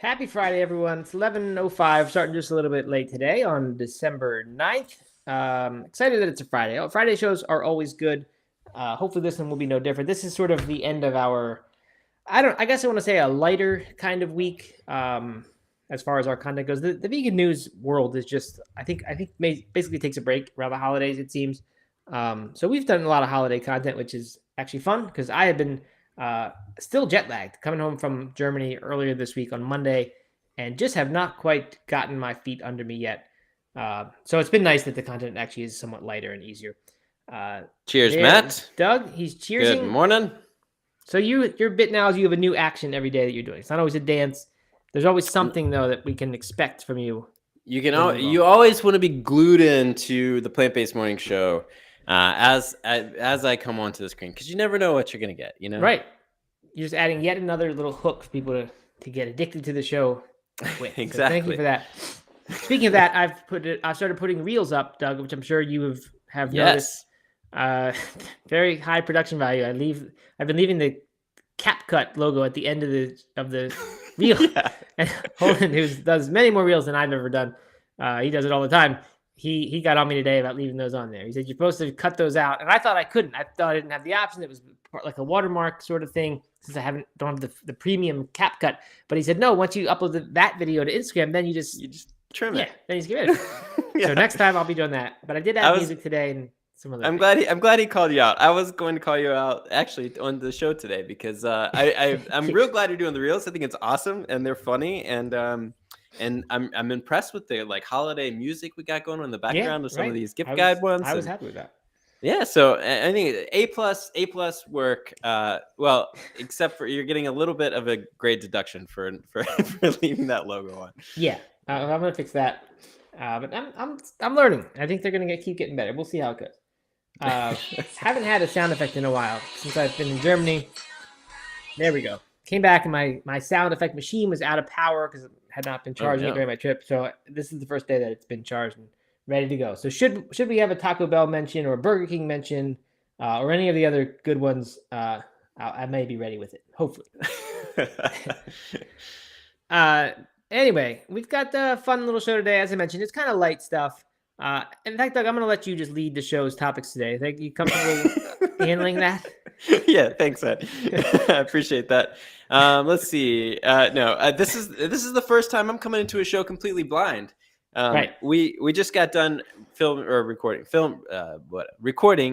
Happy Friday, everyone. It's 11:05, starting just a little bit late today on December 9th. Excited that it's a Friday. Friday shows are always good. Hopefully this one will be no different. This is sort of the end of our, I guess I want to say a lighter kind of week as far as our content goes. The vegan news world is just, basically takes a break around the holidays, it seems. So we've done a lot of holiday content, which is actually fun because I have been still jet lagged, coming home from Germany earlier this week on Monday, and just have not quite gotten my feet under me yet. So it's been nice that the content actually is somewhat lighter and easier. Cheers, Matt. Doug, he's cheersing. Good morning. So your bit now is you have a new action every day that you're doing. It's not always a dance. There's always something though that we can expect from you. You always want to be glued into the Plant-Based Morning Show as I come onto the screen, because you never know what you're gonna get. Right. You're just adding yet another little hook for people to get addicted to the show with. Exactly. So thank you for that. Speaking of that, I've started putting reels up, Doug, which I'm sure you have noticed. Very high production value. I've been leaving the CapCut logo at the end of the reel. Yeah. And Holden, who does many more reels than I've ever done, he does it all the time. He got on me today about leaving those on there. He said you're supposed to cut those out, and I thought I couldn't. I thought I didn't have the option. It was like a watermark sort of thing, since I don't have the premium CapCut. But he said no. Once you upload that video to Instagram, then you just trim it. Yeah, then you just get rid of it. Yeah. So next time I'll be doing that. But I did add music today and some other. I'm glad he called you out. I was going to call you out actually on the show today because I'm real glad you're doing the reels. I think it's awesome and they're funny, and I'm impressed with the holiday music we got going on in the background of some of these gift guide ones. I was happy with that. Yeah, so I think A+ work. Well, except for you're getting a little bit of a grade deduction for leaving that logo on. Yeah, I'm gonna fix that. But I'm learning. I think they're gonna keep getting better. We'll see how it goes. Haven't had a sound effect in a while since I've been in Germany. There we go. Came back and my sound effect machine was out of power because it had not been charging during my trip. So this is the first day that it's been charged and ready to go. So should we have a Taco Bell mention or a Burger King mention or any of the other good ones, I may be ready with it, hopefully. Anyway, we've got a fun little show today. As I mentioned, it's kind of light stuff. In fact, Doug, I'm going to let you just lead the show's topics today. Think you comfortable handling that? Yeah, thanks, Ed. I appreciate that. Let's see. This is the first time I'm coming into a show completely blind. Right. We just got done recording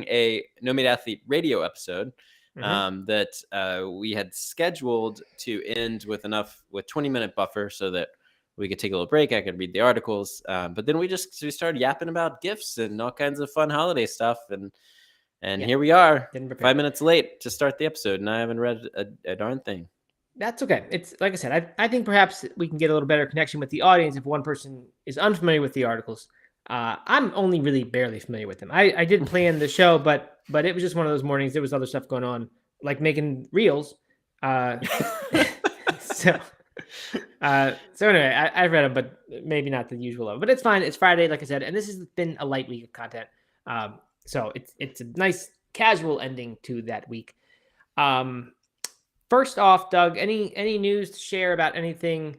a No Meat Athlete radio episode that we had scheduled to end with 20-minute buffer so that we could take a little break. I could read the articles, but then we started yapping about gifts and all kinds of fun holiday stuff, and here we are, 5 minutes late to start the episode, and I haven't read a darn thing. That's okay. It's like I said, I think perhaps we can get a little better connection with the audience if one person is unfamiliar with the articles. I'm only really barely familiar with them. I did plan the show, but it was just one of those mornings. There was other stuff going on, like making reels. So anyway, I've read them, but maybe not the usual level. But it's fine. It's Friday, like I said, and this has been a light week of content. So it's a nice casual ending to that week. First off, Doug, any news to share about anything?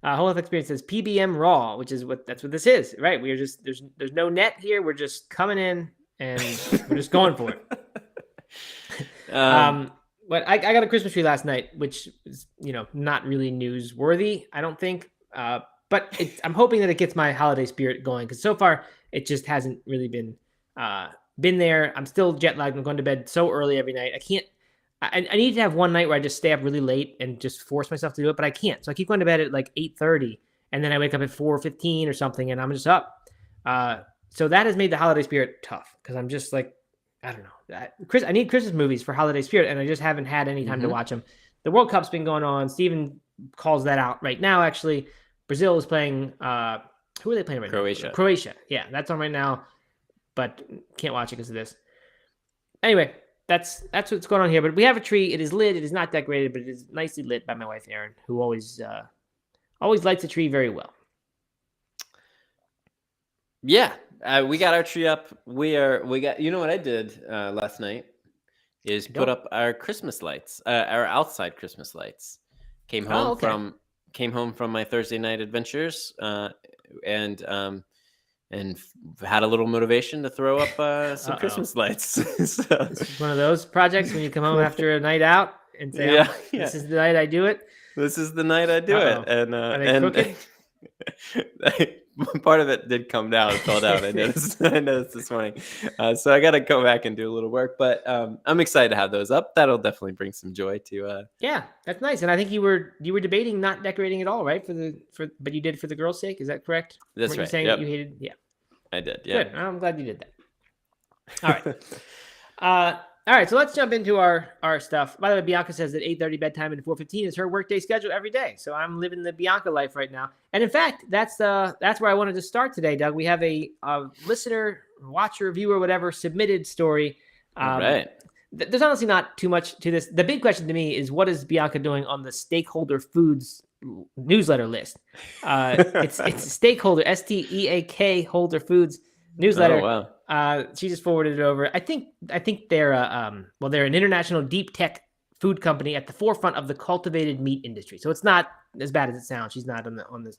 Whole Health Experience says PBM Raw, that's what this is, right? We're just there's no net here. We're just coming in and we're just going for it. But I got a Christmas tree last night, which is not really newsworthy, I don't think. But I'm hoping that it gets my holiday spirit going because so far it just hasn't really been there. I'm still jet lagged. I'm going to bed so early every night. I need to have one night where I just stay up really late and just force myself to do it, but I can't. So I keep going to bed at like 8:30, and then I wake up at 4:15 or something, and I'm just up. So that has made the holiday spirit tough because I'm just like, I don't know. I need Christmas movies for holiday spirit, and I just haven't had any time to watch them. The World Cup's been going on. Steven calls that out right now, actually. Brazil is playing. Who are they playing right now? Croatia. Yeah, that's on right now, but can't watch it because of this. Anyway. That's what's going on here. But we have a tree. It is lit. It is not decorated, but it is nicely lit by my wife, Erin, who always lights the tree very well. Yeah, we got our tree up. We got. You know what I did last night is put up our Christmas lights, our outside Christmas lights. Came home came home from my Thursday night adventures, and had a little motivation to throw up some Uh-oh. Christmas lights. So, This is one of those projects when you come home after a night out and say, yeah, "This is the night I do it." this is the night I do Uh-oh. it, and Are they crooked? part of it did come down, fell down. I noticed. I noticed this morning, so I got to go back and do a little work. But I'm excited to have those up. That'll definitely bring some joy to. Yeah, that's nice. And I think you were debating not decorating at all, right? But you did for the girls' sake. Is that correct? That's Weren't right. You saying Yep. that you hated? Yeah. I did. Yeah. Good. I'm glad you did that. All right. All right. So let's jump into our stuff. By the way, Bianca says that 8:30 bedtime and 4:15 is her workday schedule every day. So I'm living the Bianca life right now. And in fact, that's where I wanted to start today, Doug. We have a listener, watcher, viewer, whatever submitted story. All right. There's honestly not too much to this. The big question to me is, what is Bianca doing on the Stakeholder Foods newsletter list? It's Stakeholder, STEAK Holder Foods newsletter. Oh, wow. She just forwarded it over. I think they're they're an international deep tech food company at the forefront of the cultivated meat industry. So it's not as bad as it sounds. She's not on this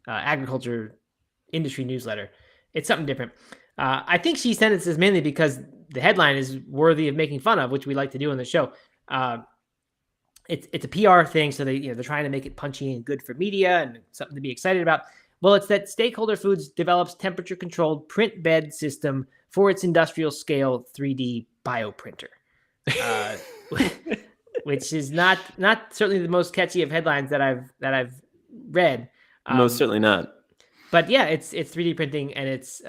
agriculture industry newsletter. It's something different. I think she sent it mainly because the headline is worthy of making fun of, which we like to do on the show. It's a PR thing, so they're trying to make it punchy and good for media and something to be excited about. Well, it's that Stakeholder Foods develops temperature-controlled print bed system for its industrial scale 3D bioprinter, which is not certainly the most catchy of headlines that I've read. Most certainly not. But yeah, it's 3D printing, and it's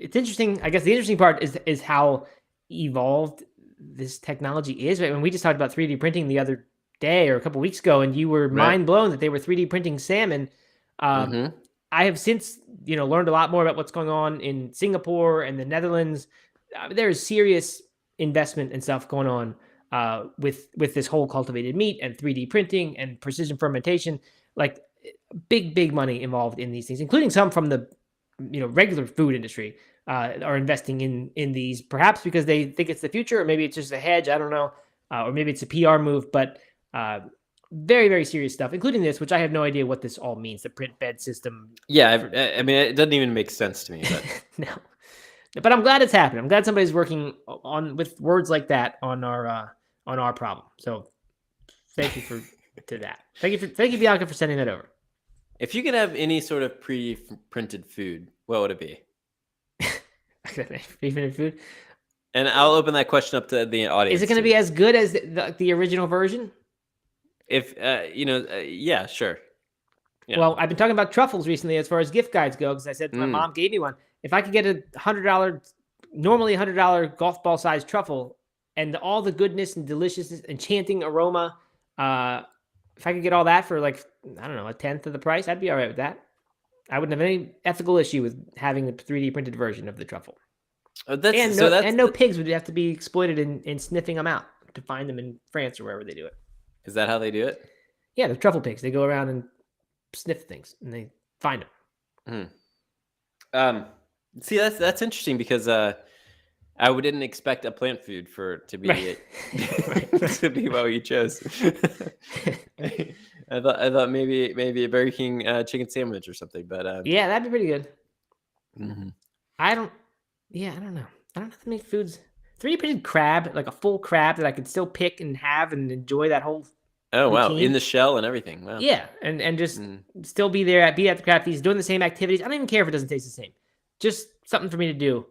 interesting. I guess the interesting part is how evolved this technology is. Right? When we just talked about 3D printing the other day or a couple weeks ago, and you were mind blown that they were 3D printing salmon. I have since learned a lot more about what's going on in Singapore and the Netherlands. There is serious investment and stuff going on with this whole cultivated meat and 3D printing and precision fermentation. Like big money involved in these things, including some from the regular food industry are investing in these, perhaps because they think it's the future, or maybe it's just a hedge. I don't know, or maybe it's a PR move, but very, very serious stuff, including this, which I have no idea what this all means. The print bed system. Yeah, I mean, it doesn't even make sense to me. But no, but I'm glad it's happening. I'm glad somebody's working with words like that on our problem. So thank you to that. Thank you, Bianca, for sending that over. If you could have any sort of pre-printed food, what would it be? Pre-printed food. And I'll open that question up to the audience. Is it going to be as good as the original version? If yeah, sure. Yeah. Well, I've been talking about truffles recently as far as gift guides go, because I said my mom gave me one. If I could get a normally $100 golf ball sized truffle, and all the goodness and deliciousness, enchanting aroma, if I could get all that for like, I don't know, a tenth of the price, I'd be all right with that. I wouldn't have any ethical issue with having the 3D printed version of the truffle. And no pigs would have to be exploited in sniffing them out to find them in France or wherever they do it. Is that how they do it? Yeah, the truffle pigs. They go around and sniff things, and they find them. See, that's interesting, because I didn't expect a plant food to be to be what you chose. I thought maybe a Burger King chicken sandwich or something, but yeah, that'd be pretty good. Mm-hmm. I don't know. I don't have to make foods. 3D printed crab, like a full crab that I could still pick and have and enjoy that whole. Oh wow! routine. In the shell and everything. Wow. Yeah, and just still be there, be at the craft feast, doing the same activities. I don't even care if it doesn't taste the same. Just something for me to do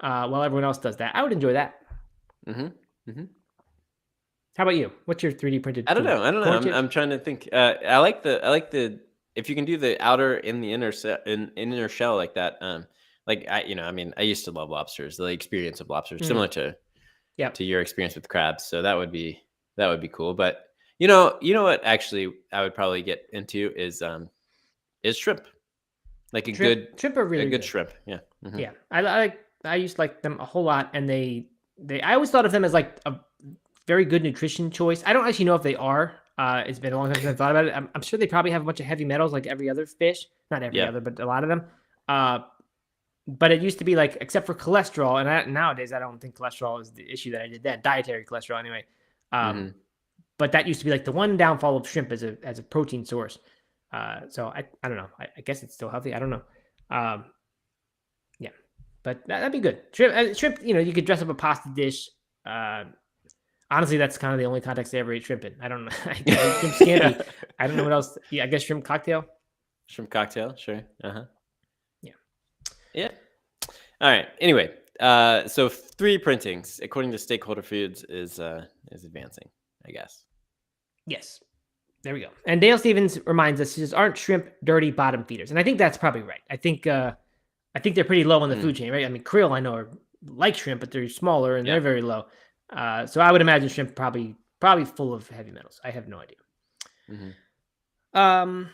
while everyone else does that. I would enjoy that. How about you? What's your 3D printed? I don't know. I'm trying to think. I like the if you can do the outer and the inner shell like that. I used to love lobsters. The experience of lobsters, similar to your experience with crabs. So that would be cool. But you know what? Actually, I would probably get into is shrimp. Like shrimp are really good shrimp. Yeah. Yeah. I used to like them a whole lot, and I always thought of them as like a very good nutrition choice. I don't actually know if they are. It's been a long time since I thought about it. I'm sure they probably have a bunch of heavy metals like every other fish. Not every other, but a lot of them. But it used to be like, except for cholesterol, and nowadays I don't think cholesterol is the issue that I did then. Dietary cholesterol anyway. but that used to be like the one downfall of shrimp as a protein source. So I don't know. I guess it's still healthy. I don't know. Yeah, but that'd be good. Shrimp, you could dress up a pasta dish. Honestly, that's kind of the only context I ever ate shrimp in. I don't know. I shrimp scampi. I don't know what else. Yeah, I guess shrimp cocktail. Shrimp cocktail, sure. Yeah. Yeah. All right. Anyway, so 3D printings, according to Stakeholder Foods, is advancing, I guess. Yes. There we go. And Dale Stevens reminds us, he says, aren't shrimp dirty bottom feeders? And I think that's probably right. I think they're pretty low on the food chain, right? I mean, krill, I know, are like shrimp, but they're smaller and they're very low. So I would imagine shrimp probably full of heavy metals. I have no idea. Mm-hmm.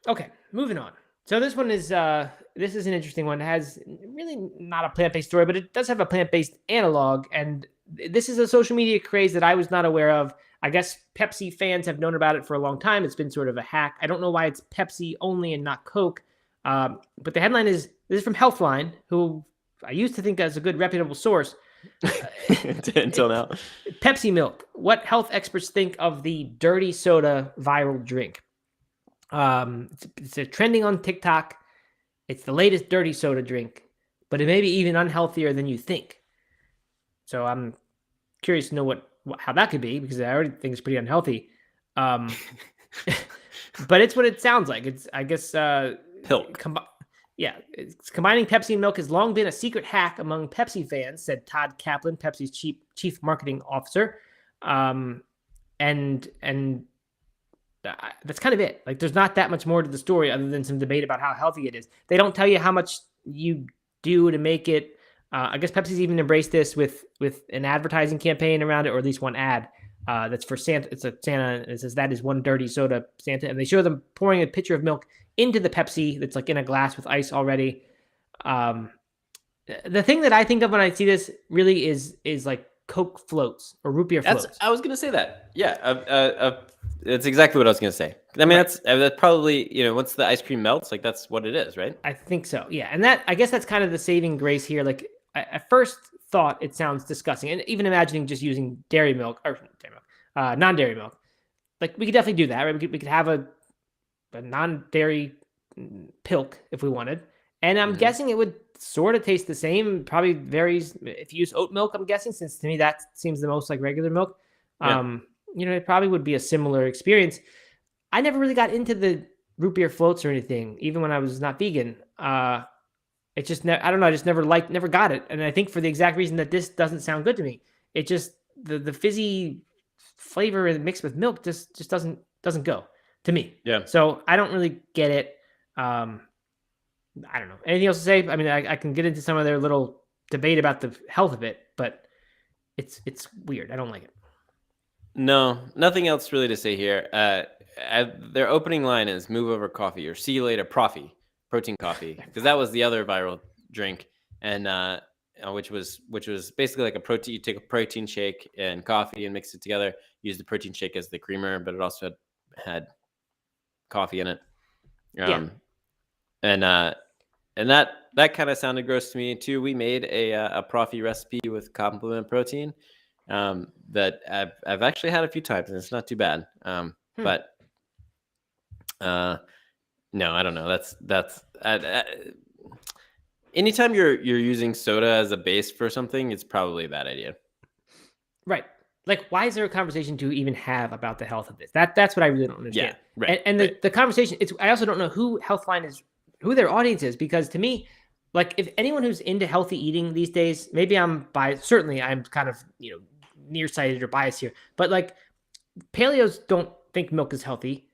Okay, moving on. So this one is this is an interesting one. It has really not a plant-based story, but it does have a plant-based analog. And this is a social media craze that I was not aware of. I guess Pepsi fans have known about it for a long time. It's been sort of a hack. I don't know why it's Pepsi only and not Coke. But the headline is, this is from Healthline, who I used to think as a good reputable source. Until now. Pepsi milk. What health experts think of the dirty soda viral drink? It's trending on TikTok. It's the latest dirty soda drink, but it may be even unhealthier than you think. So I'm curious to know how that could be, because I already think it's pretty unhealthy. But it's what it sounds like. It's, I guess, Pilk. It's combining Pepsi and milk has long been a secret hack among Pepsi fans, said Todd Kaplan, Pepsi's chief marketing officer. And that's kind of it. Like, there's not that much more to the story other than some debate about how healthy it is. They don't tell you how much you do to make it. I guess Pepsi's even embraced this with an advertising campaign around it, or at least one ad that's for Santa. It's a Santa, and it says, "That is one dirty soda, Santa." And they show them pouring a pitcher of milk into the Pepsi that's like in a glass with ice already. The thing that I think of when I see this really is like Coke floats or root beer floats. I was gonna say that. Yeah, that's exactly what I was gonna say. I mean, that's probably, once the ice cream melts, like, that's what it is, right? I think so. Yeah, and I guess that's kind of the saving grace here. Like, at first thought, it sounds disgusting, and even imagining just using non-dairy milk, like, we could definitely do that, right? We could have a non-dairy pilk if we wanted, and I'm guessing it would sort of taste the same. Probably varies if you use oat milk, I'm guessing, since to me that seems the most like regular milk. Yeah. It probably would be a similar experience. I never really got into the root beer floats or anything, even when I was not vegan. It just I don't know. I just never got it, and I think for the exact reason that this doesn't sound good to me. It just the fizzy flavor mixed with milk just doesn't go to me. Yeah. So I don't really get it. I don't know. Anything else to say? I mean, I can get into some of their little debate about the health of it, but it's weird. I don't like it. No, nothing else really to say here. Their opening line is "Move over coffee" or "See you later, Profi," protein coffee, because that was the other viral drink, and which was basically like a protein. You take a protein shake and coffee and mix it together. Use the protein shake as the creamer, but it also had coffee in it. And that kind of sounded gross to me too. We made a Profi recipe with complement protein that I've actually had a few times, and it's not too bad. But no, I don't know. That's anytime you're using soda as a base for something, it's probably a bad idea. Right. Like, why is there a conversation to even have about the health of this? That's what I really don't understand. Yeah, right. And the conversation, I also don't know who Healthline is, who their audience is, because to me, like, if anyone who's into healthy eating these days, maybe I'm biased. Certainly I'm kind of, nearsighted or biased here, but like, paleos don't think milk is healthy.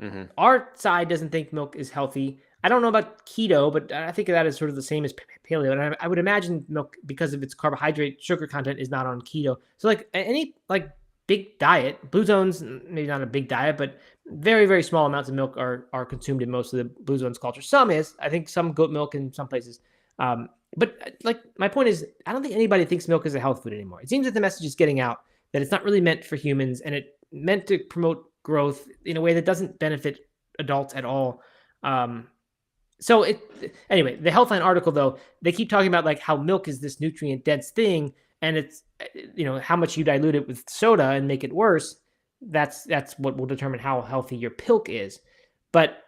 Mm-hmm. Our side doesn't think milk is healthy. I don't know about keto, but I think of that as sort of the same as paleo. And I would imagine milk, because of its carbohydrate sugar content, is not on keto. So like any like big diet, Blue Zones, maybe not a big diet, but very, very small amounts of milk are consumed in most of the Blue Zones culture. Some is, I think, some goat milk in some places. But like, my point is, I don't think anybody thinks milk is a health food anymore. It seems that the message is getting out that it's not really meant for humans, and it meant to promote growth in a way that doesn't benefit adults at all. So anyway, the Healthline article, though, they keep talking about like how milk is this nutrient dense thing, and it's, how much you dilute it with soda and make it worse. that's what will determine how healthy your pilk is. But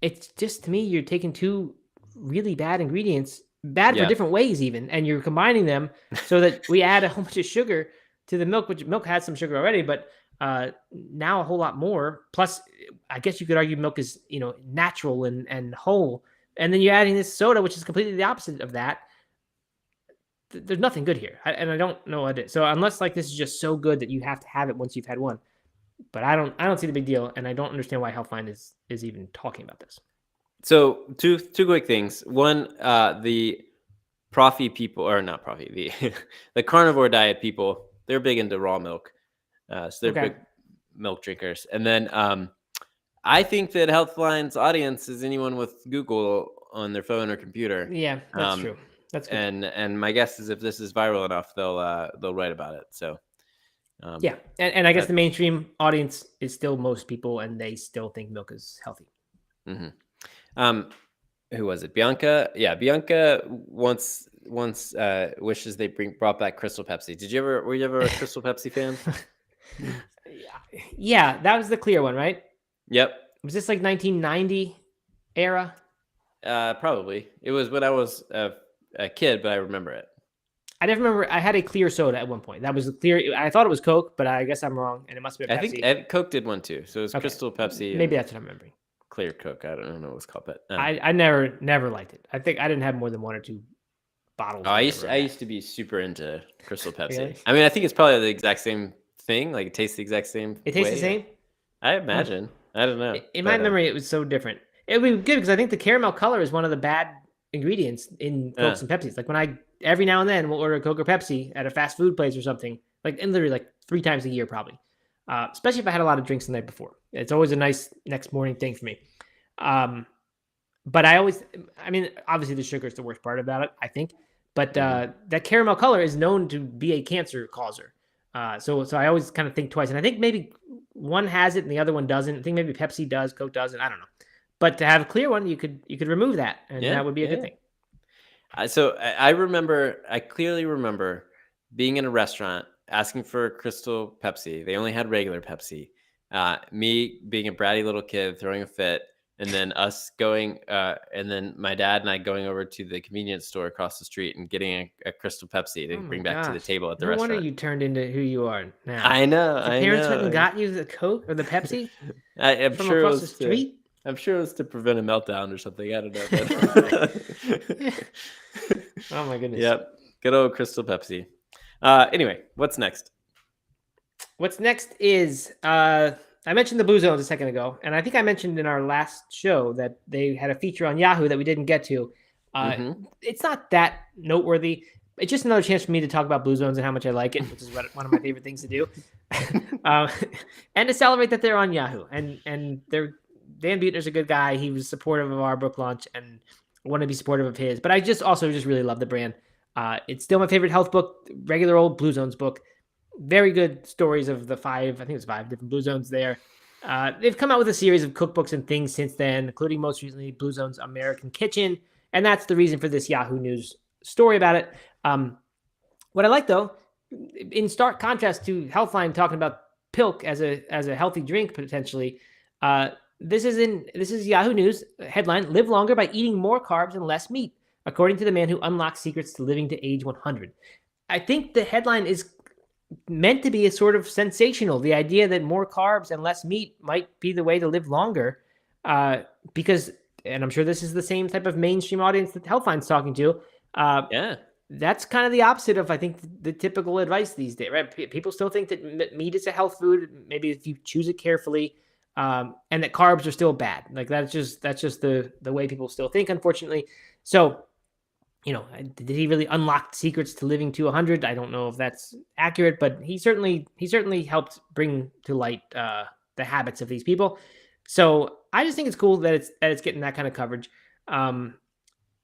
it's just, to me, you're taking two really bad ingredients, bad for Yeah. different ways even, and you're combining them so that we add a whole bunch of sugar to the milk, which milk has some sugar already, but now a whole lot more. Plus, I guess you could argue milk is, natural and whole, and then you're adding this soda, which is completely the opposite of that. There's nothing good here, and I don't know what it is. So unless like this is just so good that you have to have it once you've had one, but I don't see the big deal, and I don't understand why Healthline is even talking about this. So two quick things. One, the Profi people, or not Profi, the carnivore diet people, they're big into raw milk. So they're big milk drinkers. And then I think that Healthline's audience is anyone with Google on their phone or computer. Yeah, that's true. That's good. And my guess is if this is viral enough, they'll write about it. So yeah, and I guess the mainstream audience is still most people, and they still think milk is healthy. Mm-hmm. Who was it? Bianca? Yeah, Bianca once wishes they brought back Crystal Pepsi. Were you ever a Crystal Pepsi fan? Yeah, that was the clear one, right? Yep. Was this like 1990 era? Probably. It was when I was a kid, but I remember it. I never remember. I had a clear soda at one point. That was the clear. I thought it was Coke, but I guess I'm wrong, and it must be Pepsi. I think Coke did one too. So it was Crystal Pepsi. Maybe that's what I'm remembering. Clear Coke. I don't know what it's called, but I never liked it. I think I didn't have more than one or two bottles. Oh, I used to be super into Crystal Pepsi. Really? I mean, I think it's probably the exact same thing. Like it tastes the exact same. It tastes the same. I imagine. I don't know. In my memory, it was so different. It would be good because I think the caramel color is one of the bad ingredients in Cokes and Pepsis. Like when I every now and then will order a Coke or Pepsi at a fast food place or something, like and literally like 3 times a year probably. Especially if I had a lot of drinks the night before. It's always a nice next morning thing for me. But obviously the sugar is the worst part about it, I think. But that caramel color is known to be a cancer causer. So I always kind of think twice. And I think maybe one has it and the other one doesn't. I think maybe Pepsi does, Coke doesn't. I don't know. But to have a clear one, you could remove that, and that would be a good thing. So I clearly remember being in a restaurant asking for Crystal Pepsi. They only had regular Pepsi. Me being a bratty little kid throwing a fit, and then us going, and then my dad and I going over to the convenience store across the street and getting a Crystal Pepsi to bring back to the table at the restaurant. No wonder you turned into who you are now. I know. Parents went and got you the Coke or the Pepsi I'm from sure across the street. I'm sure it was to prevent a meltdown or something. I don't know. Oh my goodness. Yep. Good old Crystal Pepsi. Anyway, what's next? What's next is I mentioned the Blue Zones a second ago, and I think I mentioned in our last show that they had a feature on Yahoo that we didn't get to. It's not that noteworthy. It's just another chance for me to talk about Blue Zones and how much I like it, which is one of my favorite things to do, and to celebrate that they're on Yahoo. And they're Dan Buettner's a good guy. He was supportive of our book launch, and I want to be supportive of his. But I just really love the brand. It's still my favorite health book, regular old Blue Zones book. Very good stories of the 5 different Blue Zones there. They've come out with a series of cookbooks and things since then, including most recently Blue Zones American Kitchen. And that's the reason for this Yahoo News story about it. What I like, though, in stark contrast to Healthline talking about Pilk as a healthy drink potentially, this is Yahoo News headline: "Live longer by eating more carbs and less meat, according to the man who unlocks secrets to living to age 100." I think the headline is meant to be a sort of sensational. The idea that more carbs and less meat might be the way to live longer, because, and I'm sure this is the same type of mainstream audience that Healthline's talking to. That's kind of the opposite of, I think, the typical advice these days, right? People still think that meat is a health food, maybe if you choose it carefully, and that carbs are still bad. Like that's just the way people still think, unfortunately. So, did he really unlock secrets to living to 100? I don't know if that's accurate, but he certainly helped bring to light the habits of these people. So I just think it's cool that it's getting that kind of coverage. What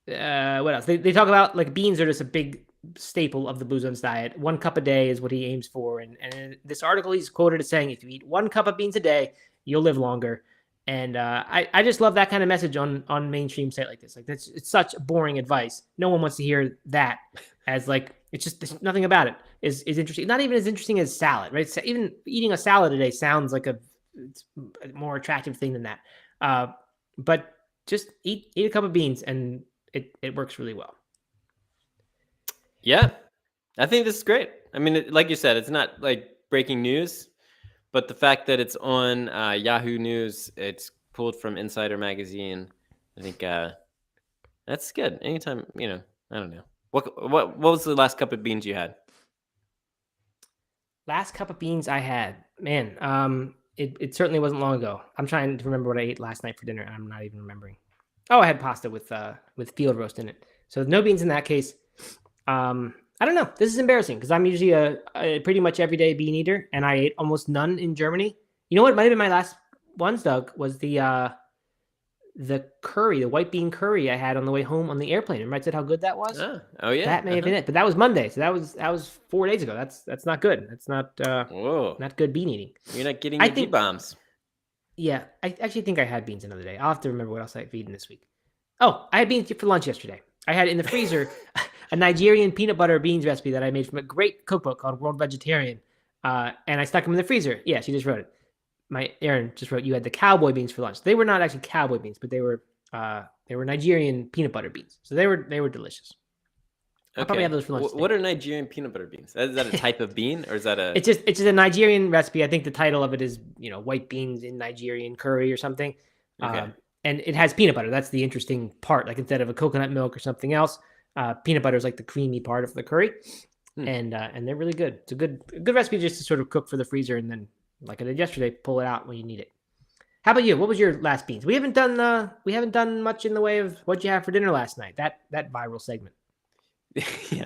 else? They talk about, like, beans are just a big staple of the Blue Zones diet. 1 cup a day is what he aims for. And in this article, he's quoted as saying, if you eat 1 cup of beans a day, you'll live longer. And I just love that kind of message on mainstream site like this. Like, it's such boring advice. No one wants to hear that as, like, It's just there's nothing about it is interesting. Not even as interesting as salad, right? So even eating a salad today sounds like it's a more attractive thing than that. But just eat a cup of beans and it works really well. Yeah, I think this is great. I mean, like you said, it's not like breaking news, but the fact that it's on Yahoo News, it's pulled from Insider Magazine. I think that's good. Anytime, I don't know. What was the last cup of beans you had? Last cup of beans I had, man. It certainly wasn't long ago. I'm trying to remember what I ate last night for dinner, and I'm not even remembering. Oh, I had pasta with field roast in it. So no beans in that case. I don't know. This is embarrassing because I'm usually a pretty much everyday bean eater, and I ate almost none in Germany. You know what might have been my last ones, Doug, was the curry, the white bean curry I had on the way home on the airplane. Remember I said how good that was? Oh yeah. That may have been it, but that was Monday, so that was 4 days ago. That's not good. That's not not good bean eating. You're not getting the G-bombs. Yeah, I actually think I had beans another day. I'll have to remember what else I've eaten this week. Oh, I had beans for lunch yesterday. I had in the freezer a Nigerian peanut butter beans recipe that I made from a great cookbook called World Vegetarian, and I stuck them in the freezer. Yeah, she just wrote it. Erin just wrote you had the cowboy beans for lunch. They were not actually cowboy beans, but they were Nigerian peanut butter beans. So they were delicious. Okay. I'll probably have those for lunch. What are Nigerian peanut butter beans? Is that a type of bean, or is that a? It's just a Nigerian recipe. I think the title of it is white beans in Nigerian curry or something. Okay. And it has peanut butter. That's the interesting part. Like instead of a coconut milk or something else, peanut butter is like the creamy part of the curry, and they're really good. It's a good recipe just to sort of cook for the freezer and then, like I did yesterday, pull it out when you need it. How about you? What was your last beans? We haven't done much in the way of what you have for dinner last night. That viral segment. Yeah.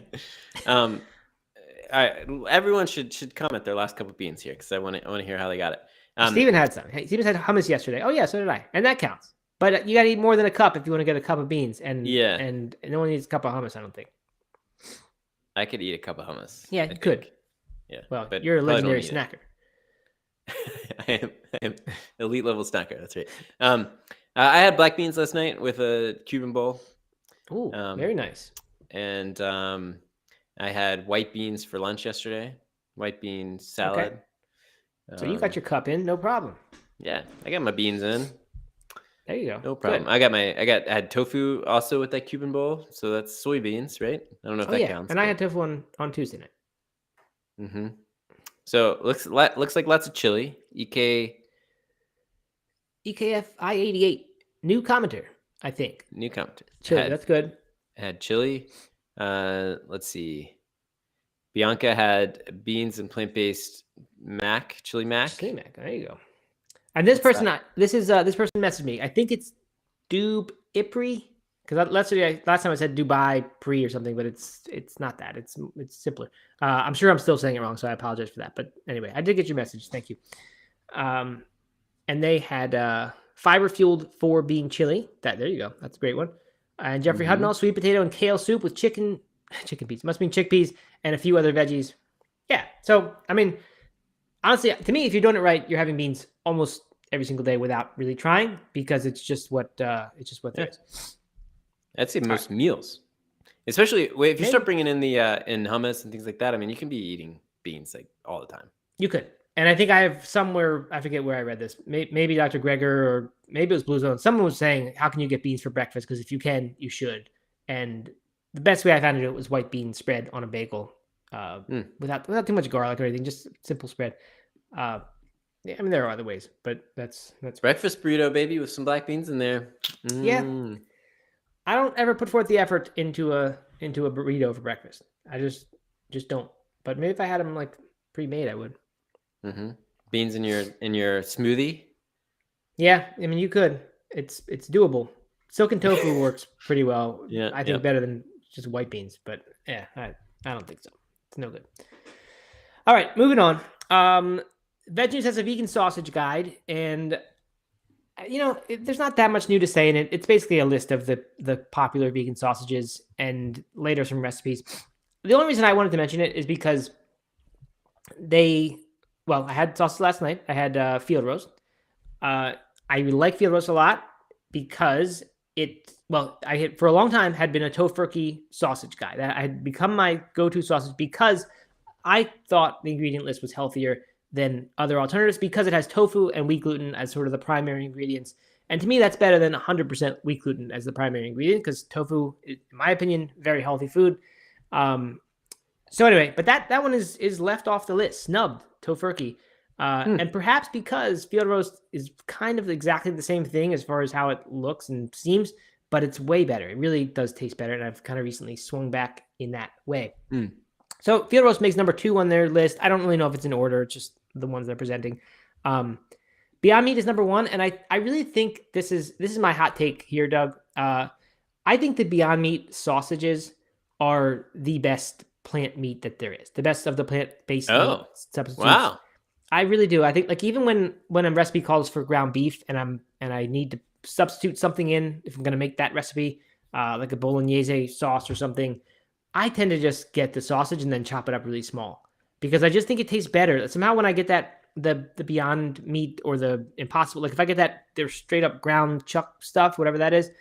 Everyone should comment their last cup of beans here because I want to hear how they got it. Steven had some. Steven had hummus yesterday. Oh yeah, so did I, and that counts. But you got to eat more than a cup if you want to get a cup of beans, and no one needs a cup of hummus. I don't think. I could eat a cup of hummus. Yeah, you could. Yeah. Well, but you're a legendary snacker. I am elite level snacker. That's right. I had black beans last night with a Cuban bowl. Ooh, very nice. And I had white beans for lunch yesterday. White bean salad. Okay. So you got your cup in, no problem. Yeah, I got my beans in. There you go. No problem. Good. I had tofu also with that Cuban bowl. So that's soybeans, right? I don't know if that counts. And I had tofu on Tuesday night. Mm-hmm. So looks like lots of chili. EKF I-88. New commenter, I think. New commenter. Chili, that's good. I had chili. Let's see. Bianca had beans and plant-based chili mac. Chili mac. There you go. And this person messaged me. I think it's Dube Ipri, because last time I said Dubai Pri or something, but it's not that. It's simpler. I'm sure I'm still saying it wrong, so I apologize for that. But anyway, I did get your message. Thank you. And they had fiber-fueled 4 bean chili. There you go. That's a great one. And Jeffrey Hudnall, sweet potato and kale soup with chicken peas. Must mean chickpeas and a few other veggies. Yeah. So, I mean, honestly, to me, if you're doing it right, you're having beans almost every single day without really trying, because it's just what there is. I'd say most meals, especially if you start bringing in the in hummus and things like that. I mean, you can be eating beans like all the time. You could. And I think I have somewhere, I forget where I read this, maybe Dr. Greger or maybe it was Blue Zone. Someone was saying, how can you get beans for breakfast? Because if you can, you should. And the best way I found to do it was white bean spread on a bagel without too much garlic or anything, just simple spread. Yeah, I mean, there are other ways, but that's breakfast burrito, baby, with some black beans in there. Yeah. I don't ever put forth the effort into a burrito for breakfast. I just don't. But maybe if I had them like pre-made, I would. Mm-hmm. Beans in your smoothie. Yeah, I mean, you could. It's doable. Silken tofu works pretty well. Yeah, I think better than just white beans. But yeah, I don't think so. It's no good. All right, moving on. Veg News has a vegan sausage guide, and there's not that much new to say in it. It's basically a list of the popular vegan sausages and later some recipes. The only reason I wanted to mention it is because I had sausage last night. I had field roast. I really like field roast a lot because I had for a long time had been a Tofurkey sausage guy. That I had become my go-to sausage because I thought the ingredient list was healthier than other alternatives because it has tofu and wheat gluten as sort of the primary ingredients. And to me, that's better than 100% wheat gluten as the primary ingredient because tofu, in my opinion, very healthy food. So anyway, but that one is left off the list, snubbed, Tofurkey. And perhaps because field roast is kind of exactly the same thing as far as how it looks and seems, but it's way better. It really does taste better, and I've kind of recently swung back in that way. So field roast makes number 2 on their list. I don't really know if it's in order, it's just the ones they're presenting. Beyond Meat is number 1, and I really think this is my hot take here, Doug. I think the Beyond Meat sausages are the best plant meat that there is, the best of the plant-based meat substitutes. Wow. I really do. I think like even when a recipe calls for ground beef and I need to substitute something in, if I'm going to make that recipe, like a bolognese sauce or something, I tend to just get the sausage and then chop it up really small because I just think it tastes better. Somehow when I get that the Beyond Meat or the Impossible, like if I get that their straight up ground chuck stuff, whatever that is,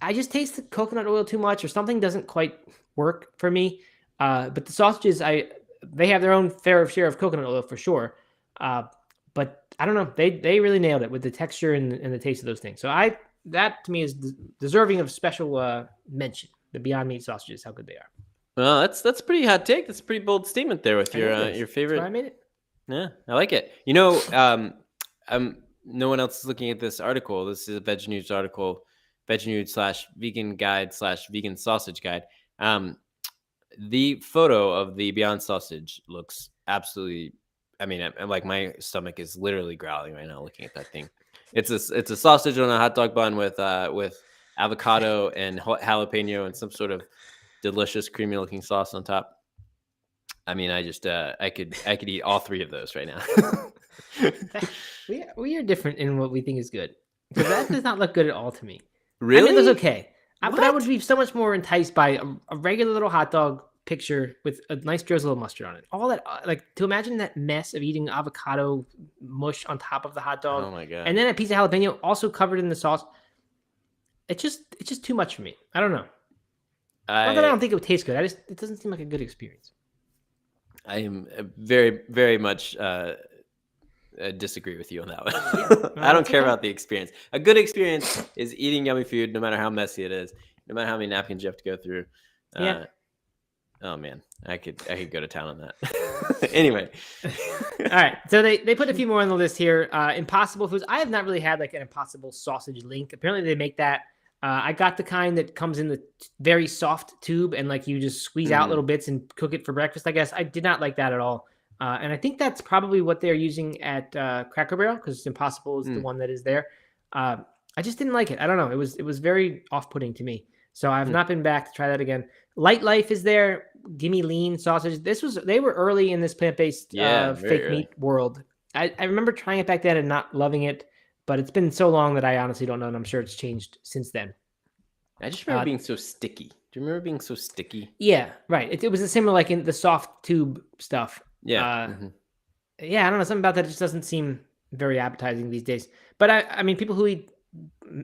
I just taste the coconut oil too much or something doesn't quite work for me. But the sausages, they have their own fair share of coconut oil for sure. But I don't know. They really nailed it with the texture and the taste of those things. So that to me is deserving of special mention. The Beyond Meat sausages, how good they are. Well, that's a pretty hot take. That's a pretty bold statement there with your favorite. That's why I made it. Yeah, I like it. You know, no one else is looking at this article. This is a Veg News article, VegNews/vegan guide/vegan sausage guide. The photo of the Beyond sausage looks absolutely. I mean, I'm like my stomach is literally growling right now looking at that thing. It's a sausage on a hot dog bun with avocado and jalapeno and some sort of delicious creamy looking sauce on top. I mean, I just I could eat all 3 of those right now. we are different in what we think is good. Because that does not look good at all to me. Really? I mean, it was okay. But I would be so much more enticed by a regular little hot dog picture with a nice drizzle of mustard on it. All that, like to imagine that mess of eating avocado mush on top of the hot dog. Oh my god! And then a piece of jalapeno also covered in the sauce. It's just too much for me. I don't know. Not that I don't think it would taste good. It doesn't seem like a good experience. I am very, very much disagree with you on that one. I don't care about the experience. A good experience is eating yummy food, no matter how messy it is, no matter how many napkins you have to go through. Oh man, I could go to town on that. Anyway. All right. So they put a few more on the list here. Impossible foods. I have not really had like an Impossible sausage link. Apparently they make that. I got the kind that comes in the very soft tube and like you just squeeze out little bits and cook it for breakfast, I guess. I did not like that at all. And I think that's probably what they're using at Cracker Barrel because Impossible is the one that is there. I just didn't like it. I don't know. It was very off-putting to me. So I've not been back to try that again. Light Life is there. Gimme Lean sausage. They were early in this plant-based fake meat world. I remember trying it back then and not loving it, but it's been so long that I honestly don't know, and I'm sure it's changed since then. I just remember being so sticky. Do you remember being so sticky? Yeah, right. It was similar like in the soft tube stuff. Yeah. Yeah, I don't know. Something about that just doesn't seem very appetizing these days. But I mean, people who eat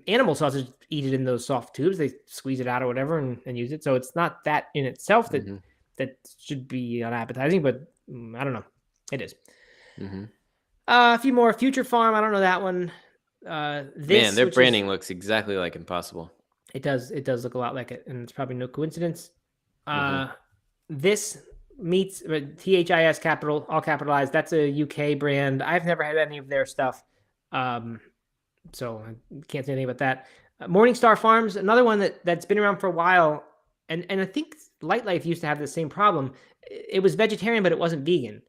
animal sausage eat it in those soft tubes. They squeeze it out or whatever and use it. So it's not that in itself that should be unappetizing, but I don't know. It is. A few more. Future Farm. I don't know that one. Their branding looks exactly like Impossible. It does. It does look a lot like it, and it's probably no coincidence. This meats THIS capital, all capitalized. That's a UK brand. I've never had any of their stuff, so I can't say anything about that. Morningstar Farms, another one that's been around for a while, and I think Light Life used to have the same problem. It was vegetarian, but it wasn't vegan.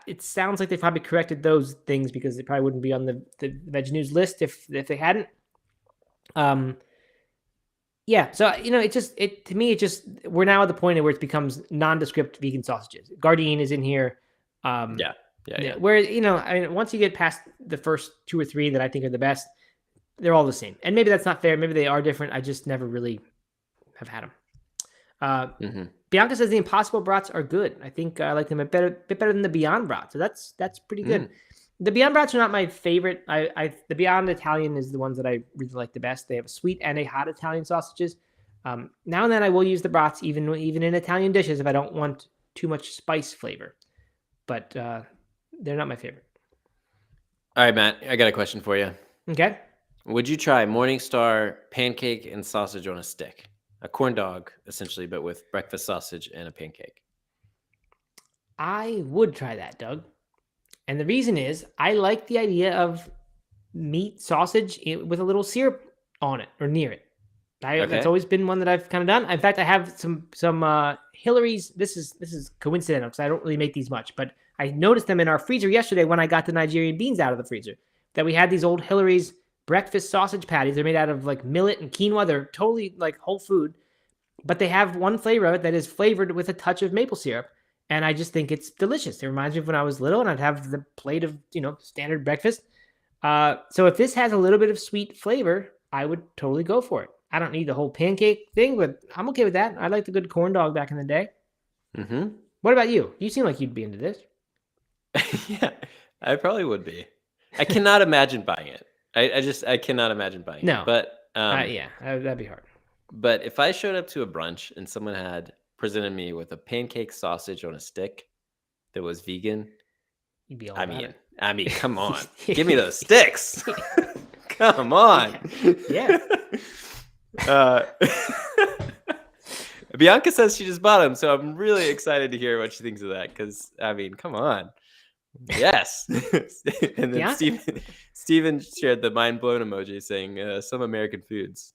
It sounds like they probably corrected those things because it probably wouldn't be on the Veg News list if they hadn't. Yeah, so to me we're now at the point where it becomes nondescript vegan sausages. Gardein is in here. Yeah. Where I mean, once you get past the first 2 or 3 that I think are the best, they're all the same. And maybe that's not fair. Maybe they are different. I just never really have had them. Bianca says the Impossible brats are good. I think I like them a bit better than the Beyond brat. So that's pretty good. The Beyond brats are not my favorite. The Beyond Italian is the ones that I really like the best. They have a sweet and a hot Italian sausages. Now and then I will use the brats even in Italian dishes if I don't want too much spice flavor. But they're not my favorite. All right, Matt, I got a question for you. Okay. Would you try Morningstar pancake and sausage on a stick? A corn dog, essentially, but with breakfast sausage and a pancake. I would try that, Doug. And the reason is I like the idea of meat sausage with a little syrup on it or near it. That's always been one that I've kind of done. In fact, I have some Hillary's. This is coincidental because I don't really make these much, but I noticed them in our freezer yesterday when I got the Nigerian beans out of the freezer. That we had these old Hillary's breakfast sausage patties. They're made out of like millet and quinoa. They're totally like whole food, but they have one flavor of it that is flavored with a touch of maple syrup. And I just think it's delicious. It reminds me of when I was little and I'd have the plate of, standard breakfast. So if this has a little bit of sweet flavor, I would totally go for it. I don't need the whole pancake thing, but I'm okay with that. I liked the good corn dog back in the day. Mm-hmm. What about you? You seem like you'd be into this. Yeah, I probably would be. I cannot imagine buying it. I cannot imagine buying it. But that'd be hard. But if I showed up to a brunch and someone had presented me with a pancake sausage on a stick that was vegan, you'd be all about it. I mean, come on. Give me those sticks. Come on. Yeah. Bianca says she just bought them, so I'm really excited to hear what she thinks of that because, I mean, come on. Yes. And then Steven shared the mind blown emoji saying some American foods.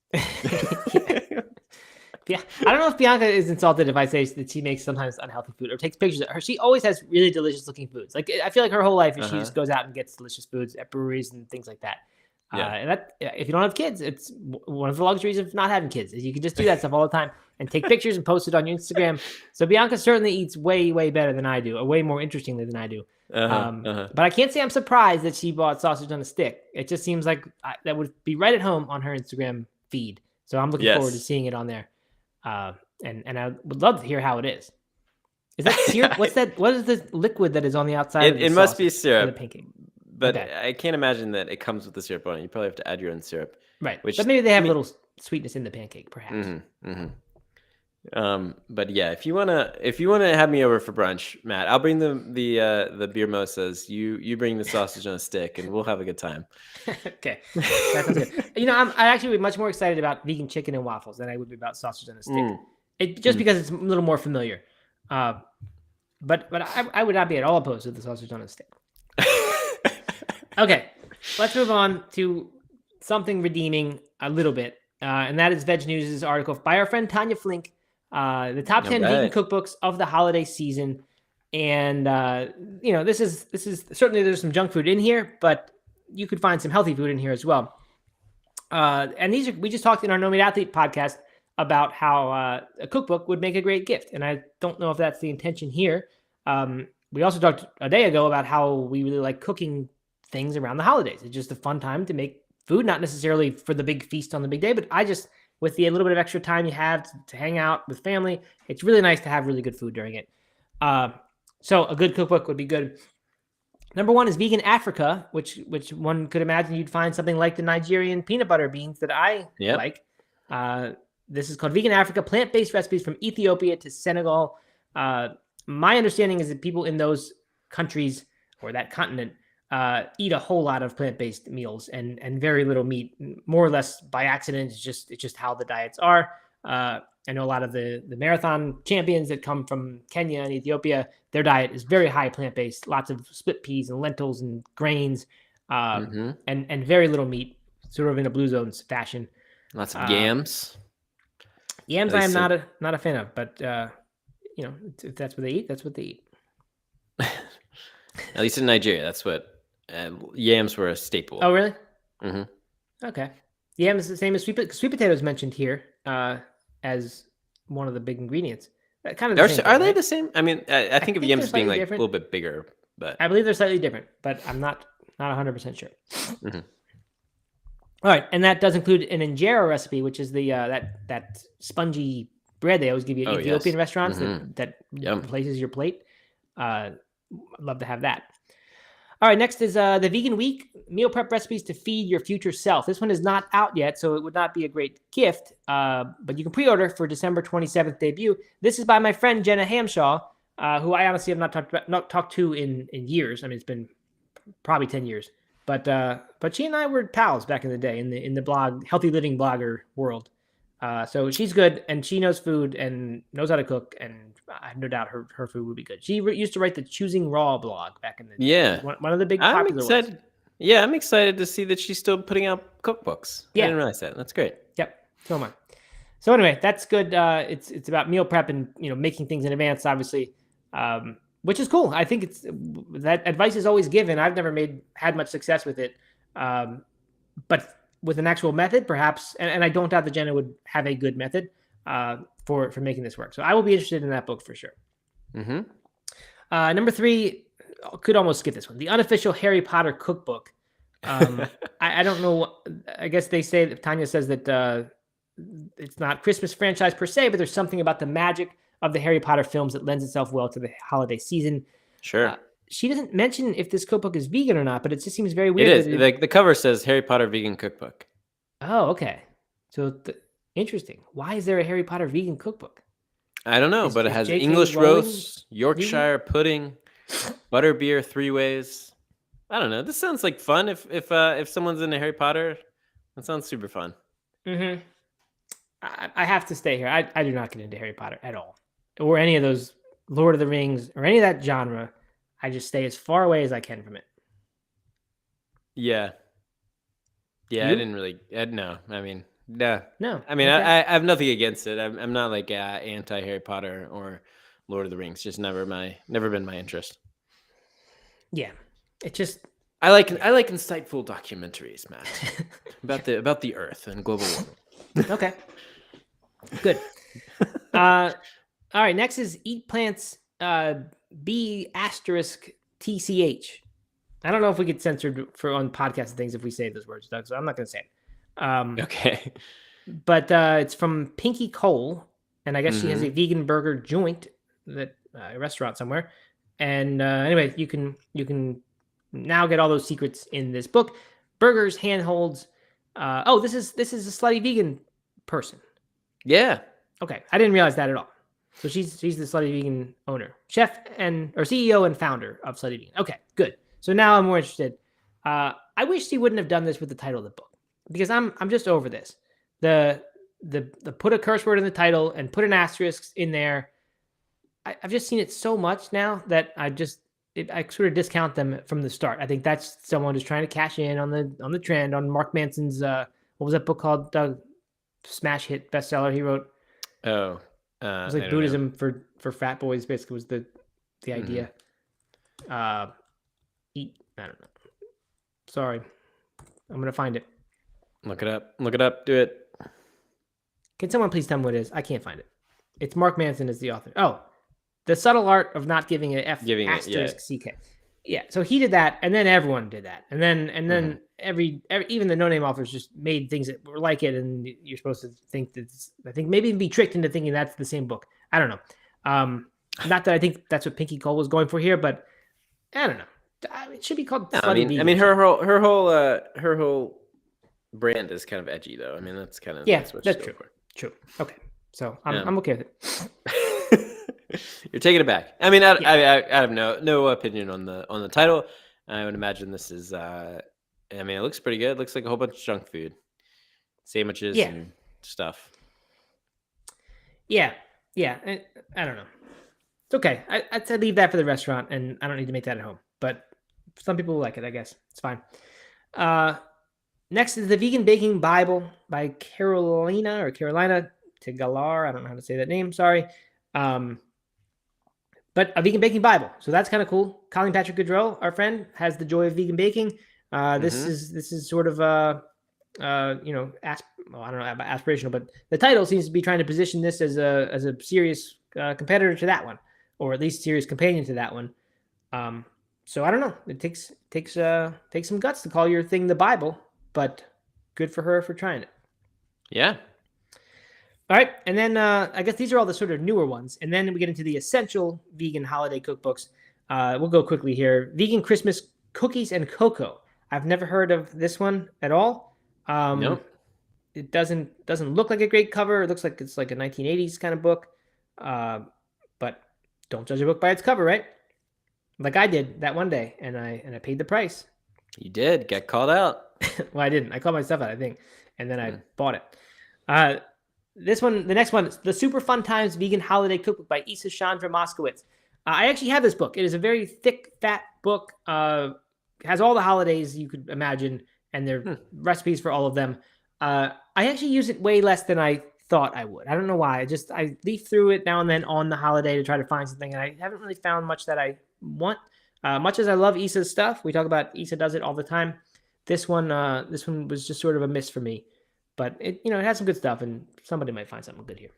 Yeah, I don't know if Bianca is insulted if I say that she makes sometimes unhealthy food or takes pictures of her. She always has really delicious looking foods. Like I feel like her whole life is she just goes out and gets delicious foods at breweries and things like that. Yeah. And that if you don't have kids, it's one of the luxuries of not having kids is you can just do that stuff all the time and take pictures and post it on your Instagram. So Bianca certainly eats way, way better than I do, or way more interestingly than I do. But I can't say I'm surprised that she bought sausage on a stick. It just seems like that would be right at home on her Instagram feed. So I'm looking forward to seeing it on there. And I would love to hear how it is. Is that syrup? What's that? What is the liquid that is on the outside? It must be syrup. The pancake. But I can't imagine that it comes with the syrup on it. You probably have to add your own syrup. Right. But maybe they have a little sweetness in the pancake, perhaps. But yeah, if you wanna have me over for brunch, Matt, I'll bring the beer mosas. You bring the sausage on a stick, and we'll have a good time. Okay, that sounds good. I actually would be much more excited about vegan chicken and waffles than I would be about sausage on a stick. Because it's a little more familiar. But I would not be at all opposed to the sausage on a stick. Okay, let's move on to something redeeming a little bit, and that is Veg News' article by our friend Tanya Flink, the top 10 vegan cookbooks of the holiday season. And this is certainly there's some junk food in here, but you could find some healthy food in here as well. And we just talked in our No Meat Athlete podcast about how a cookbook would make a great gift, and I don't know if that's the intention here. We also talked a day ago about how we really like cooking things around the holidays. It's just a fun time to make food, not necessarily for the big feast on the big day, but with the little bit of extra time you have to hang out with family, it's really nice to have really good food during it. So a good cookbook would be good. Number one is Vegan Africa, which one could imagine you'd find something like the Nigerian peanut butter beans that I like. This is called Vegan Africa, plant-based recipes from Ethiopia to Senegal. My understanding is that people in those countries or that continent eat a whole lot of plant-based meals and very little meat, more or less by accident. It's just how the diets are. I know a lot of the marathon champions that come from Kenya and Ethiopia, their diet is very high plant-based, lots of split peas and lentils and grains, and very little meat, sort of in a Blue Zones fashion. Lots of yams. Yams I am not a fan of, but if that's what they eat, that's what they eat. At least in Nigeria, that's what yams were a staple. Oh, really? Mm-hmm. Okay. Yams is the same as sweet potatoes mentioned here as one of the big ingredients. Kind of are they the same? I mean, I think of yams as being like different. A little bit bigger, but I believe they're slightly different, but I'm not 100% sure. Mm-hmm. All right, and that does include an injera recipe, which is the that spongy bread they always give you at Ethiopian restaurants that replaces your plate. I'd love to have that. All right, next is the Vegan Week, meal prep recipes to feed your future self. This one is not out yet, so it would not be a great gift, but you can pre-order for December 27th debut. This is by my friend Jenna Hamshaw, who I honestly have not talked to in years. I mean, it's been probably 10 years, but she and I were pals back in the day in the blog, healthy living blogger world. So she's good, and she knows food and knows how to cook, and I have no doubt her food would be good. She used to write the Choosing Raw blog back in the day. One of the big I'm popular excited. ones. Yeah, I'm excited to see that she's still putting out cookbooks. Yeah. I didn't realize that. That's great. Yep. So am I. So anyway, that's good. It's about meal prep and making things in advance, obviously, which is cool. I think that advice is always given. I've never had much success with it, but with an actual method, perhaps, and I don't doubt that Jenna would have a good method for making this work. So I will be interested in that book for sure. Mm-hmm. Number 3, could almost skip this one. The Unofficial Harry Potter Cookbook. I don't know. I guess they say that Tanya says that it's not Christmas franchise per se, but there's something about the magic of the Harry Potter films that lends itself well to the holiday season. Sure. She doesn't mention if this cookbook is vegan or not, but it just seems very weird. It is. The cover says Harry Potter Vegan Cookbook. Oh, okay. So interesting. Why is there a Harry Potter vegan cookbook? I don't know, but it has English roast, Yorkshire pudding, butterbeer 3 ways. I don't know. This sounds like fun. If someone's into Harry Potter, that sounds super fun. Mm-hmm. I have to stay here. I do not get into Harry Potter at all, or any of those Lord of the Rings or any of that genre. I just stay as far away as I can from it. Yeah. Yeah, you? I didn't really. No, I mean, no. I mean, okay. I have nothing against it. I'm not like anti Harry Potter or Lord of the Rings. Just never been my interest. Yeah, it just. I like insightful documentaries, Matt, about the Earth and global warming. Okay. Good. All right. Next is Eat Plants. B**TCH. I don't know if we get censored on podcasts and things if we say those words, Doug. So I'm not going to say it. Okay. But it's from Pinky Cole, and I guess she has a vegan burger joint that a restaurant somewhere. And anyway, you can now get all those secrets in this book. Burgers, handholds. This is a slutty vegan person. Yeah. Okay, I didn't realize that at all. So she's the Slutty Vegan owner, chef or CEO and founder of Slutty Vegan. Okay, good. So now I'm more interested. I wish she wouldn't have done this with the title of the book, because I'm just over this. The put a curse word in the title and put an asterisk in there. I've just seen it so much now that I sort of discount them from the start. I think that's someone who's trying to cash in on the trend, on Mark Manson's what was that book called, Doug? Smash hit bestseller he wrote. Oh. It was like Buddhism for fat boys, basically, was the idea. I don't know. Sorry. I'm going to find it. Look it up. Do it. Can someone please tell me what it is? I can't find it. It's Mark Manson is the author. Oh, The Subtle Art of Not Giving an F asterisk CK. Yeah, so he did that, and then everyone did that. And then every even the no-name authors just made things that were like it, and you're supposed to think maybe be tricked into thinking that's the same book. I don't know. Not that I think that's what Pinky Cole was going for here, but I don't know. It should be called Slutty Vegan. I mean her whole brand is kind of edgy, though. I mean, that's kind of that's true. True. Okay, so I'm okay with it. You're taking it back. I mean, I have no opinion on the title. I would imagine this is. I mean, it looks pretty good. It looks like a whole bunch of junk food, sandwiches and stuff. Yeah. I don't know. It's okay. I'd say leave that for the restaurant, and I don't need to make that at home. But some people like it, I guess. It's fine. Next is the Vegan Baking Bible by Carolina Tegalar. I don't know how to say that name. Sorry. But a vegan baking Bible. So that's kind of cool. Colleen Patrick Goodrow, our friend, has the joy of vegan baking. This is sort of I don't know about aspirational, but the title seems to be trying to position this as a serious competitor to that one, or at least serious companion to that one. So I don't know. It takes some guts to call your thing the Bible, but good for her for trying it. Yeah. All right, and then I guess these are all the sort of newer ones, and then we get into the essential vegan holiday cookbooks. We'll go quickly here. Vegan Christmas Cookies and Cocoa. I've never heard of this one at all. Nope. It doesn't look like a great cover. It looks like it's like a 1980s kind of book. But don't judge a book by its cover, right? Like I did that one day, and I paid the price. You did get called out. Well, I didn't. I called my stuff out, I think, and then I bought it. The next one, The Super Fun Times Vegan Holiday Cookbook by Issa Chandra Moskowitz. I actually have this book. It is a very thick, fat book. Has all the holidays you could imagine, and there are recipes for all of them. I actually use it way less than I thought I would. I don't know why. I leaf through it now and then on the holiday to try to find something, and I haven't really found much that I want. Much as I love Issa's stuff, we talk about Issa does it all the time. This one was just sort of a miss for me, but it has some good stuff, and somebody might find something good here.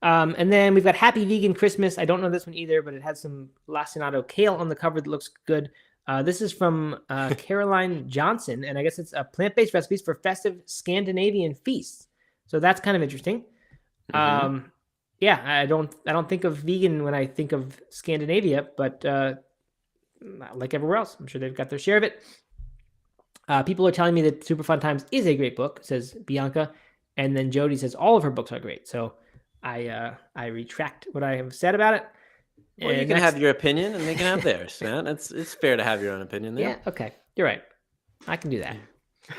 And then we've got Happy Vegan Christmas. I don't know this one either, but it has some lacinato kale on the cover that looks good. This is from Caroline Johnson, and I guess it's plant-based recipes for festive Scandinavian feasts. So that's kind of interesting. Yeah, I don't think of vegan when I think of Scandinavia, but like everywhere else, I'm sure they've got their share of it. People are telling me that Super Fun Times is a great book, says Bianca, and then Jody says all of her books are great. So I retract what I have said about it. Well, you can have your opinion, and they can have theirs, man. It's fair to have your own opinion there. Yeah, okay, you're right. I can do that.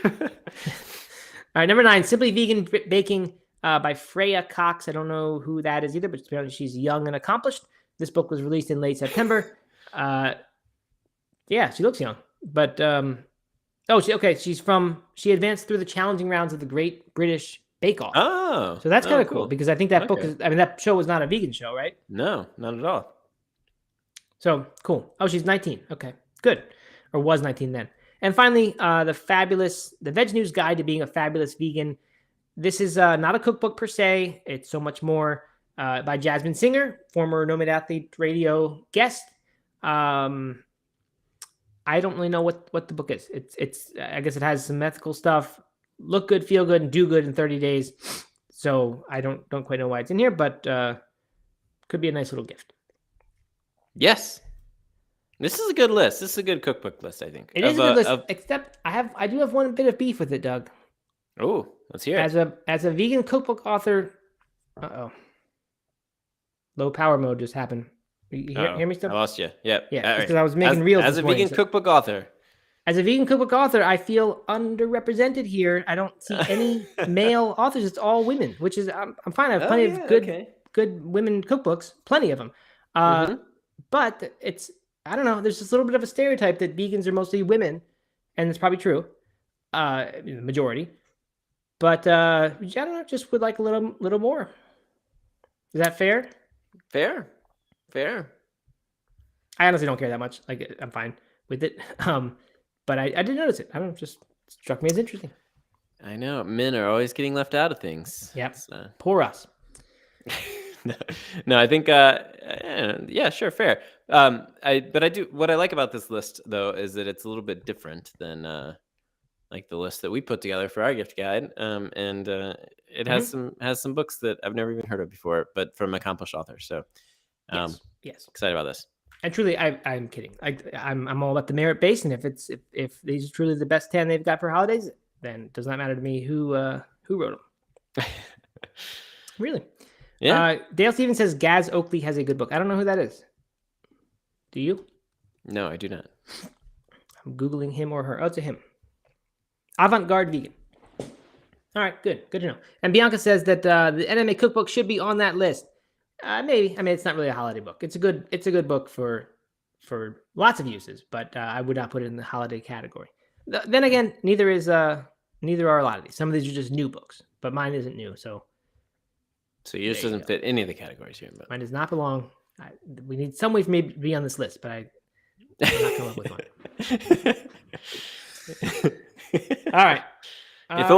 All right, number 9, Simply Vegan Baking by Freya Cox. I don't know who that is either, but apparently she's young and accomplished. This book was released in late September. Yeah, she looks young, but she advanced through the challenging rounds of the Great British Bake Off. Oh, so that's kind of cool because I think that book that show was not a vegan show, right? No, not at all. So cool. Oh, she's 19. Okay, good. Or was 19 then. And finally, the Veg News Guide to Being a Fabulous Vegan. This is not a cookbook per se. It's so much more by Jasmine Singer, former Nomad Athlete radio guest. I don't really know what the book is. It's I guess it has some ethical stuff. Look good, feel good, and do good in 30 days. So I don't quite know why it's in here, but could be a nice little gift. Yes. This is a good list. This is a good cookbook list, I think. It is a good list, except I do have one bit of beef with it, Doug. Oh, let's hear it. As a vegan cookbook author, low power mode just happened. You hear me still? I lost you. Yep. Yeah, because I was making reels as a vegan cookbook author. As a vegan cookbook author, I feel underrepresented here. I don't see any male authors. It's all women, which is I'm fine. I have plenty of good women cookbooks, plenty of them. But it's I don't know. There's this little bit of a stereotype that vegans are mostly women, and it's probably true, the majority. But I don't know. Just would like a little more. Is that fair? Fair. I honestly don't care that much. Like I'm fine with it. But I did notice it. I don't know. It just struck me as interesting. I know men are always getting left out of things. Yep. Poor us. No, I think yeah, sure, fair. But I do what I like about this list though is that it's a little bit different than like the list that we put together for our gift guide. And it has some books that I've never even heard of before, but from accomplished authors. So yes. Excited about this. And truly, I'm kidding. I'm all about the merit base, and if these are truly the best 10 they've got for holidays, then it does not matter to me who wrote them. Really? Yeah. Dale Stevens says Gaz Oakley has a good book. I don't know who that is. Do you? No, I do not. I'm Googling him or her. Oh, it's a him. Avant-garde vegan. All right, good to know. And Bianca says that the NMA cookbook should be on that list. Maybe. I mean, it's not really a holiday book. It's a good book for lots of uses, but I would not put it in the holiday category. Then again, neither are a lot of these. Some of these are just new books, but mine isn't new. So yours doesn't fit any of the categories here. But mine does not belong. We need some way for me to be on this list, but I'm not coming up with one. All right. If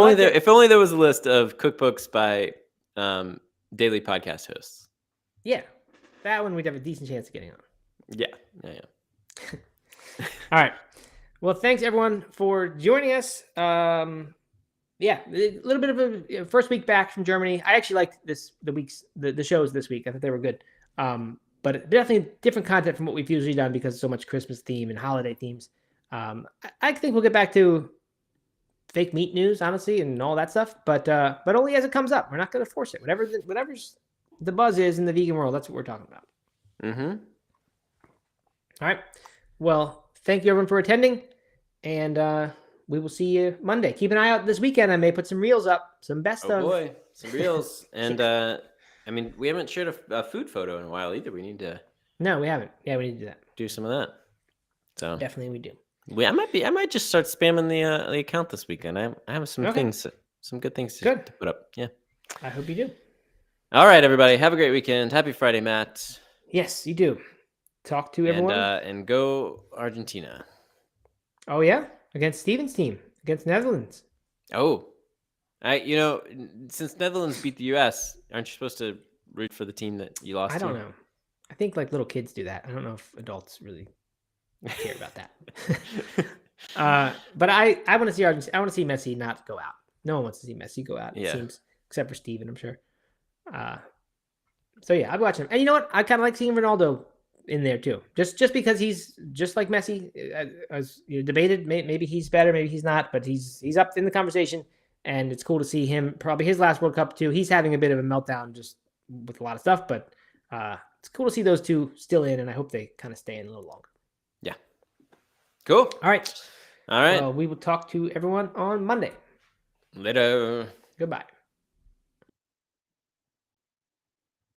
only there was a list of cookbooks by daily podcast hosts. Yeah, that one we'd have a decent chance of getting on. Yeah. All right. Well, thanks everyone for joining us. Yeah, a little bit of a first week back from Germany. I actually liked the shows this week. I thought they were good. But but definitely different content from what we've usually done because of so much Christmas theme and holiday themes. I think we'll get back to fake meat news, honestly, and all that stuff, but only as it comes up. We're not going to force it. Whatever's the buzz is in the vegan world, that's what we're talking about. Mm-hmm. All right. Well, thank you everyone for attending, and we will see you Monday. Keep an eye out this weekend. I may put some reels up, some best of. Oh boy, some reels, and I mean, we haven't shared a food photo in a while either. We need to. No, we haven't. Yeah, we need to do that. Do some of that. So definitely we do. I might just start spamming the account this weekend. I have some things, some good things to put up. Yeah. I hope you do. All right, everybody. Have a great weekend. Happy Friday, Matt. Yes, you do. Talk to everyone. And go Argentina. Oh yeah, against Steven's team, against Netherlands. Oh, since Netherlands beat the U.S., aren't you supposed to root for the team that you lost? I don't know. I think like little kids do that. I don't know if adults really care about that. But I want to see Argentina. I want to see Messi not go out. No one wants to see Messi go out. It seems, except for Steven, I'm sure. So yeah, I'll watch him. And you know what? I kind of like seeing Ronaldo in there too. Just because he's just like Messi, as you know, debated. Maybe he's better, maybe he's not, but he's up in the conversation, and it's cool to see him. Probably his last World Cup too. He's having a bit of a meltdown just with a lot of stuff, but it's cool to see those two still in, and I hope they kind of stay in a little longer. Yeah. Cool. All right. All right. Well, we will talk to everyone on Monday. Later. Goodbye.